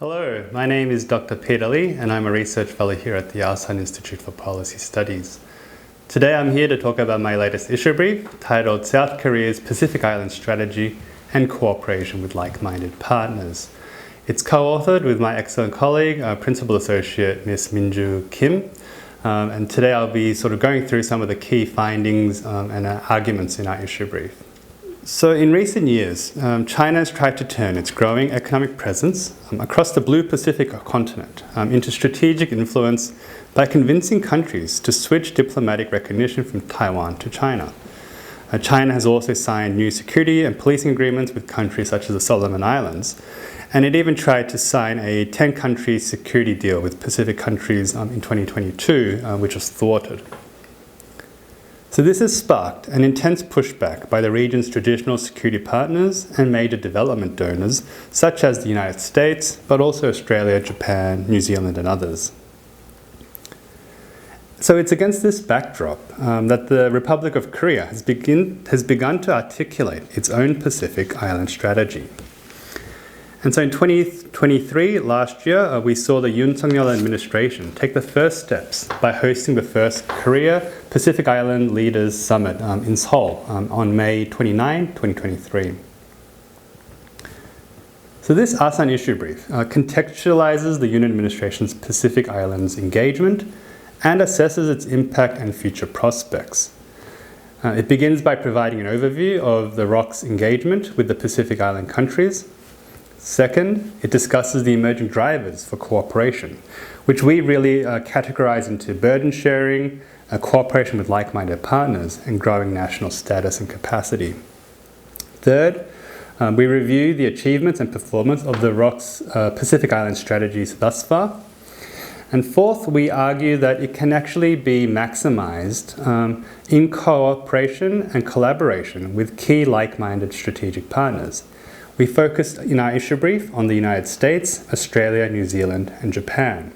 Hello, my name is Dr. Peter Lee and I'm a research fellow here at the Asan Institute for Policy Studies. Today I'm here to talk about my latest issue brief titled South Korea's Pacific Island Strategy and Cooperation with Like-Minded Partners. It's co-authored with my excellent colleague, Principal Associate Ms. Minju Kim, and today I'll be sort of going through some of the key findings and arguments in our issue brief. So in recent years, China has tried to turn its growing economic presence across the blue Pacific continent into strategic influence by convincing countries to switch diplomatic recognition from Taiwan to China. China has also signed new security and policing agreements with countries such as the Solomon Islands, and it even tried to sign a 10-country security deal with Pacific countries in 2022, which was thwarted. So this has sparked an intense pushback by the region's traditional security partners and major development donors, such as the United States, but also Australia, Japan, New Zealand, and others. So it's against this backdrop that the Republic of Korea has begun to articulate its own Pacific Island strategy. And so in 2023, last year, we saw the Yoon Suk-yeol administration take the first steps by hosting the first Korea Pacific Island Leaders Summit in Seoul on May 29, 2023. So this Asan issue brief contextualizes the Yoon administration's Pacific Islands engagement and assesses its impact and future prospects. It begins by providing an overview of the ROK's engagement with the Pacific Island countries. Second, it discusses the emerging drivers for cooperation, which we really categorize into burden sharing, cooperation with like-minded partners, and growing national status and capacity. Third, we review the achievements and performance of the ROK's Pacific Island strategies thus far. And fourth, we argue that it can actually be maximized in cooperation and collaboration with key like-minded strategic partners. We focused in our issue brief on the United States, Australia, New Zealand, and Japan.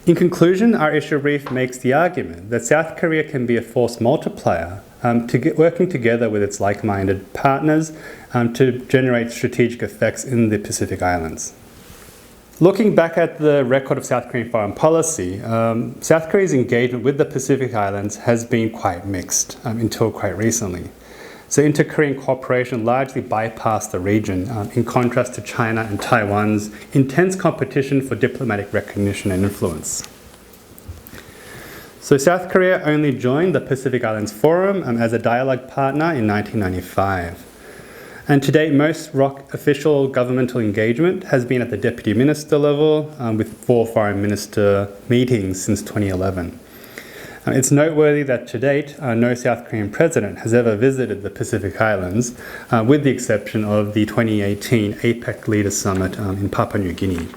In conclusion, our issue brief makes the argument that South Korea can be a force multiplier working together with its like-minded partners to generate strategic effects in the Pacific Islands. Looking back at the record of South Korean foreign policy, South Korea's engagement with the Pacific Islands has been quite mixed until quite recently. So inter-Korean cooperation largely bypassed the region, in contrast to China and Taiwan's intense competition for diplomatic recognition and influence. So South Korea only joined the Pacific Islands Forum as a dialogue partner in 1995. And to date, most ROK official governmental engagement has been at the deputy minister level, with 4 foreign minister meetings since 2011. It's noteworthy that to date, no South Korean president has ever visited the Pacific Islands, with the exception of the 2018 APEC Leaders Summit in Papua New Guinea.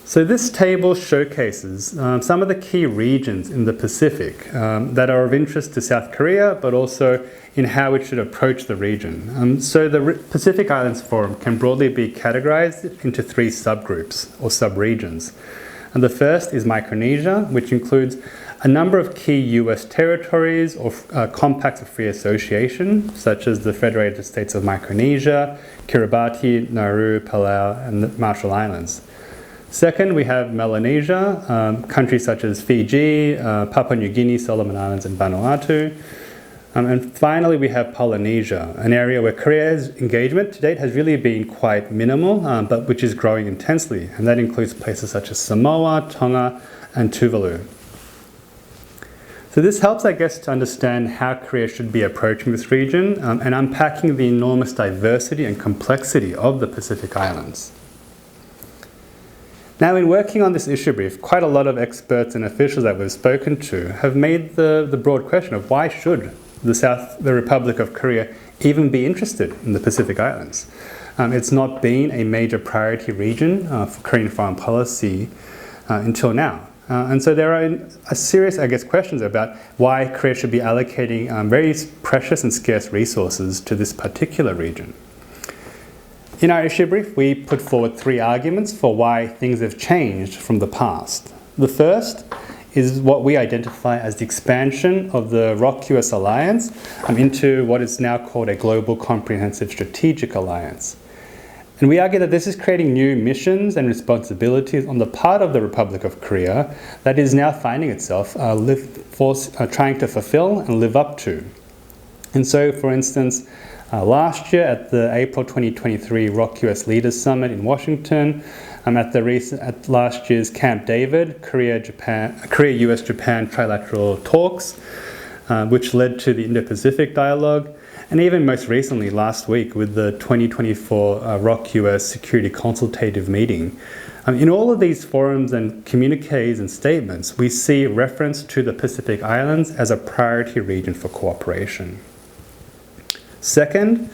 So this table showcases some of the key regions in the Pacific that are of interest to South Korea, but also in how it should approach the region. So the Pacific Islands Forum can broadly be categorized into 3 subgroups or subregions. And the first is Micronesia, which includes a number of key U.S. territories or compacts of free association, such as the Federated States of Micronesia, Kiribati, Nauru, Palau, and the Marshall Islands. Second, we have Melanesia, countries such as Fiji, Papua New Guinea, Solomon Islands, and Vanuatu. And finally, we have Polynesia, an area where Korea's engagement to date has really been quite minimal, but which is growing intensely. And that includes places such as Samoa, Tonga, and Tuvalu. So this helps, I guess, to understand how Korea should be approaching this region and unpacking the enormous diversity and complexity of the Pacific Islands. Now, in working on this issue brief, quite a lot of experts and officials that we've spoken to have made the broad question of why should the Republic of Korea even be interested in the Pacific Islands? It's not been a major priority region for Korean foreign policy until now. And so there are a serious, I guess, questions about why Korea should be allocating very precious and scarce resources to this particular region. In our issue brief, we put forward 3 arguments for why things have changed from the past. The first is what we identify as the expansion of the ROK-U.S. alliance into what is now called a global comprehensive strategic alliance. And we argue that this is creating new missions and responsibilities on the part of the Republic of Korea that is now finding itself trying to fulfill and live up to. And so, for instance, last year at the April 2023 ROK-U.S. Leaders Summit in Washington, at last year's Camp David, Korea-US-Japan trilateral talks, which led to the Indo-Pacific dialogue, and even most recently last week with the 2024 ROK-U.S. Security Consultative Meeting. In all of these forums and communiques and statements, we see reference to the Pacific Islands as a priority region for cooperation. Second,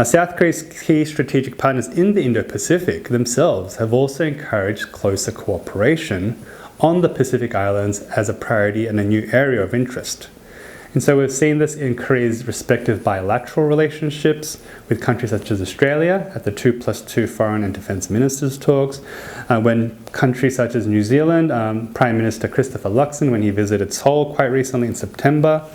South Korea's key strategic partners in the Indo-Pacific themselves have also encouraged closer cooperation on the Pacific Islands as a priority and a new area of interest. And so we've seen this in Korea's respective bilateral relationships with countries such as Australia at the 2+2 Foreign and Defence Ministers talks, when countries such as New Zealand, Prime Minister Christopher Luxon, when he visited Seoul quite recently in September,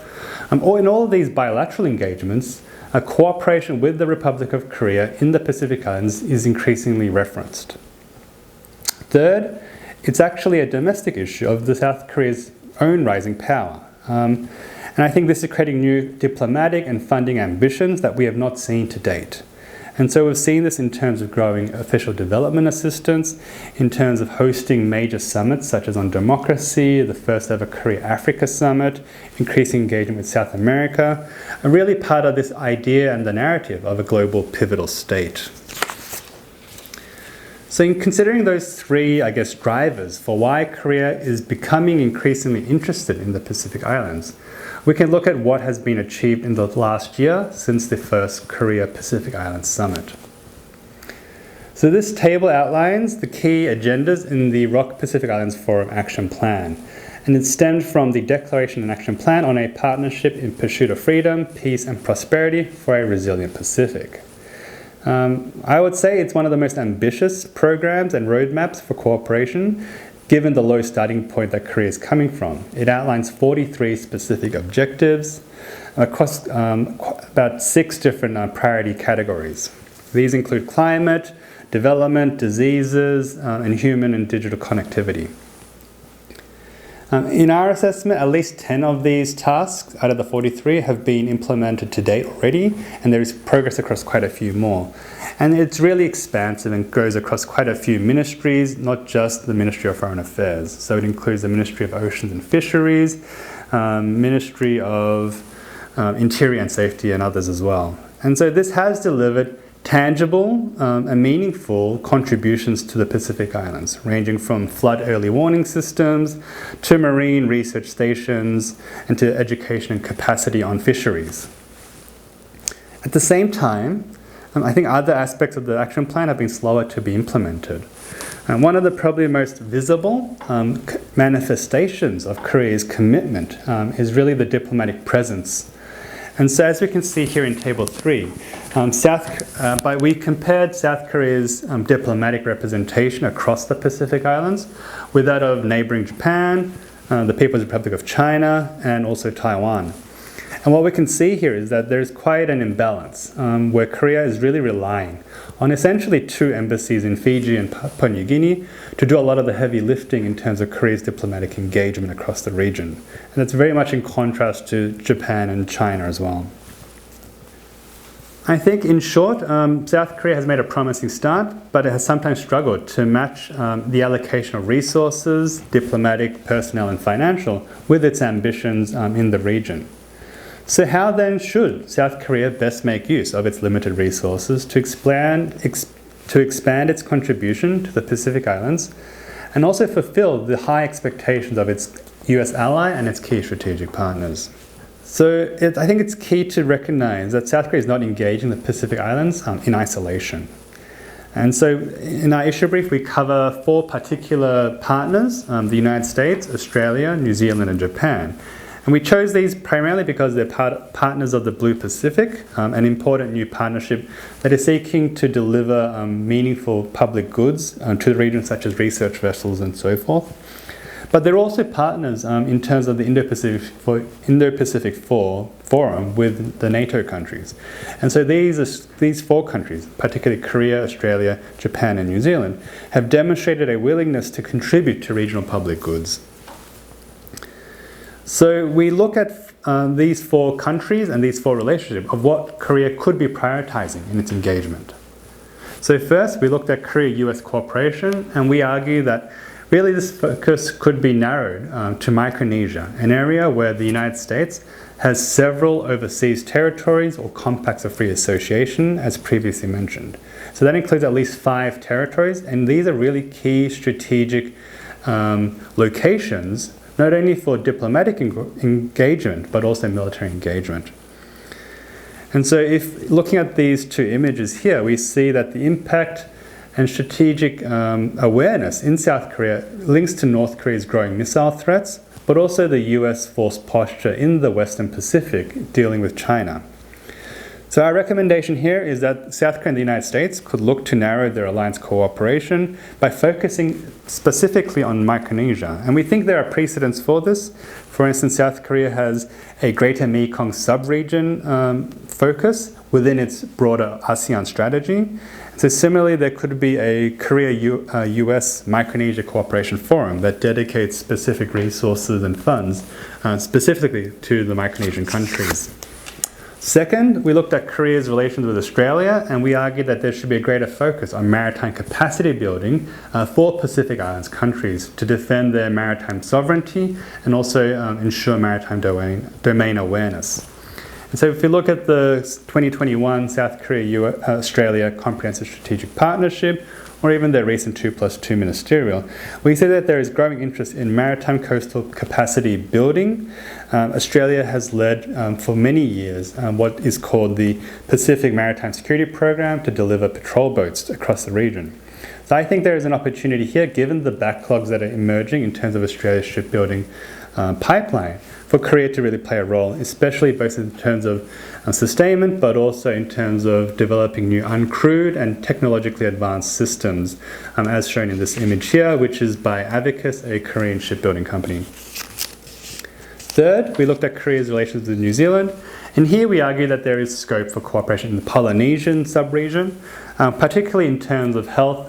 or in all of these bilateral engagements, cooperation with the Republic of Korea in the Pacific Islands is increasingly referenced. Third, it's actually a domestic issue of the South Korea's own rising power. And I think this is creating new diplomatic and funding ambitions that we have not seen to date. And so we've seen this in terms of growing official development assistance, in terms of hosting major summits such as on democracy, the first ever Korea-Africa Summit, increasing engagement with South America, and really part of this idea and the narrative of a global pivotal state. So in considering those three, drivers for why Korea is becoming increasingly interested in the Pacific Islands, we can look at what has been achieved in the last year since the first Korea-Pacific Islands Summit. So this table outlines the key agendas in the ROK-Pacific Islands Forum Action Plan, and it stemmed from the Declaration and Action Plan on a partnership in pursuit of freedom, peace and prosperity for a resilient Pacific. I would say it's one of the most ambitious programs and roadmaps for cooperation, given the low starting point that Korea is coming from. It outlines 43 specific objectives across about 6 different priority categories. These include climate, development, diseases, and human and digital connectivity. In our assessment, at least 10 of these tasks out of the 43 have been implemented to date already, and there is progress across quite a few more. And it's really expansive and goes across quite a few ministries, not just the Ministry of Foreign Affairs. So it includes the Ministry of Oceans and Fisheries, Ministry of Interior and Safety, and others as well. And so this has delivered tangible and meaningful contributions to the Pacific Islands, ranging from flood early warning systems to marine research stations and to education and capacity on fisheries. At the same time, I think other aspects of the action plan have been slower to be implemented. And one of the probably most visible manifestations of Korea's commitment is really the diplomatic presence. And so as we can see here in Table 3, we compared South Korea's diplomatic representation across the Pacific Islands with that of neighboring Japan, the People's Republic of China, and also Taiwan. And what we can see here is that there's quite an imbalance where Korea is really relying on essentially 2 embassies in Fiji and Papua New Guinea to do a lot of the heavy lifting in terms of Korea's diplomatic engagement across the region. And that's very much in contrast to Japan and China as well. I think, in short, South Korea has made a promising start, but it has sometimes struggled to match the allocation of resources, diplomatic, personnel and financial, with its ambitions in the region. So how then should South Korea best make use of its limited resources to expand its contribution to the Pacific Islands and also fulfill the high expectations of its US ally and its key strategic partners? So I think it's key to recognize that South Korea is not engaging the Pacific Islands in isolation. And so in our issue brief, we cover 4 particular partners, the United States, Australia, New Zealand and Japan. And we chose these primarily because they're partners of the Blue Pacific, an important new partnership that is seeking to deliver meaningful public goods to the region, such as research vessels and so forth. But they're also partners in terms of the Indo-Pacific Forum with the NATO countries. And so these 4 countries, particularly Korea, Australia, Japan and New Zealand, have demonstrated a willingness to contribute to regional public goods. So we look at these 4 countries and these 4 relationships of what Korea could be prioritizing in its engagement. So first, we looked at Korea-U.S. cooperation, and we argue that really this focus could be narrowed to Micronesia, an area where the United States has several overseas territories or compacts of free association, as previously mentioned. So that includes at least 5 territories, and these are really key strategic locations, not only for diplomatic engagement, but also military engagement. And so if looking at these 2 images here, we see that the impact and strategic awareness in South Korea links to North Korea's growing missile threats, but also the US force posture in the Western Pacific dealing with China. So our recommendation here is that South Korea and the United States could look to narrow their alliance cooperation by focusing specifically on Micronesia. And we think there are precedents for this. For instance, South Korea has a Greater Mekong sub-region focus within its broader ASEAN strategy. So similarly, there could be a Korea-US Micronesia Cooperation Forum that dedicates specific resources and funds specifically to the Micronesian countries. Second, we looked at Korea's relations with Australia, and we argued that there should be a greater focus on maritime capacity building for Pacific Islands countries to defend their maritime sovereignty and also ensure maritime domain awareness. And so if you look at the 2021 South Korea-Australia Comprehensive Strategic Partnership, or even their recent 2+2 ministerial, we see that there is growing interest in maritime coastal capacity building. Australia has led for many years what is called the Pacific Maritime Security Program to deliver patrol boats across the region. So I think there is an opportunity here, given the backlogs that are emerging in terms of Australia's shipbuilding pipeline, for Korea to really play a role, especially both in terms of sustainment, but also in terms of developing new uncrewed and technologically advanced systems, as shown in this image here, which is by Avicus, a Korean shipbuilding company. Third, we looked at Korea's relations with New Zealand, and here we argue that there is scope for cooperation in the Polynesian sub-region, particularly in terms of health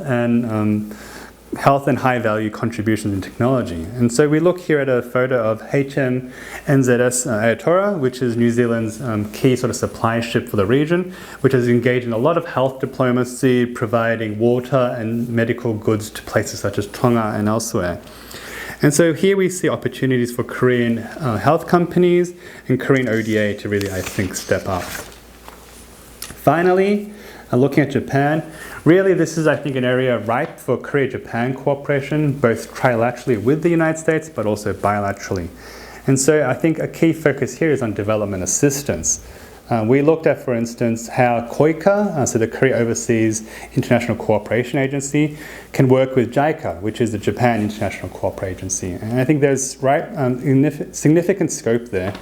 and high-value contributions in technology. And so we look here at a photo of HMNZS Aotearoa, which is New Zealand's key sort of supply ship for the region, which has engaged in a lot of health diplomacy, providing water and medical goods to places such as Tonga and elsewhere. And so here we see opportunities for Korean health companies and Korean ODA to really, I think, step up. Finally, looking at Japan, really this is, I think, an area ripe for Korea-Japan cooperation, both trilaterally with the United States, but also bilaterally. And so I think a key focus here is on development assistance. We looked at, for instance, how KOICA, so the Korea Overseas International Cooperation Agency, can work with JICA, which is the Japan International Cooperation Agency. And I think there's significant scope there,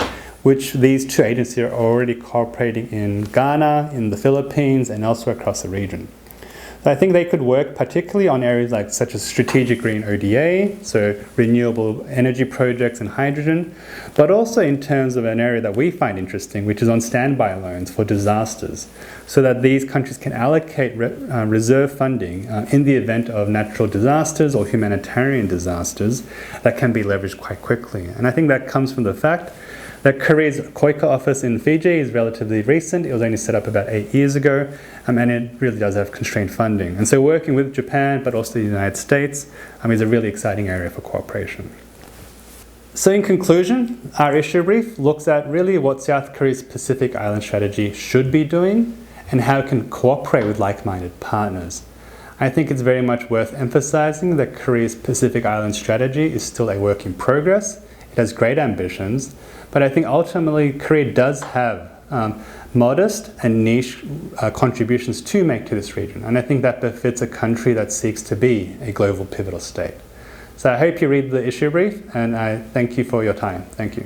which these 2 agencies are already cooperating in Ghana, in the Philippines, and elsewhere across the region. So I think they could work particularly on areas such as strategic green ODA, so renewable energy projects and hydrogen, but also in terms of an area that we find interesting, which is on standby loans for disasters, so that these countries can allocate reserve funding in the event of natural disasters or humanitarian disasters that can be leveraged quite quickly. And I think that comes from the fact that Korea's KOICA office in Fiji is relatively recent. It was only set up about 8 years ago, and it really does have constrained funding. And so working with Japan, but also the United States, is a really exciting area for cooperation. So in conclusion, our issue brief looks at really what South Korea's Pacific Island strategy should be doing and how it can cooperate with like-minded partners. I think it's very much worth emphasizing that Korea's Pacific Island strategy is still a work in progress. It has great ambitions, but I think ultimately Korea does have modest and niche contributions to make to this region. And I think that befits a country that seeks to be a global pivotal state. So I hope you read the issue brief, and I thank you for your time. Thank you.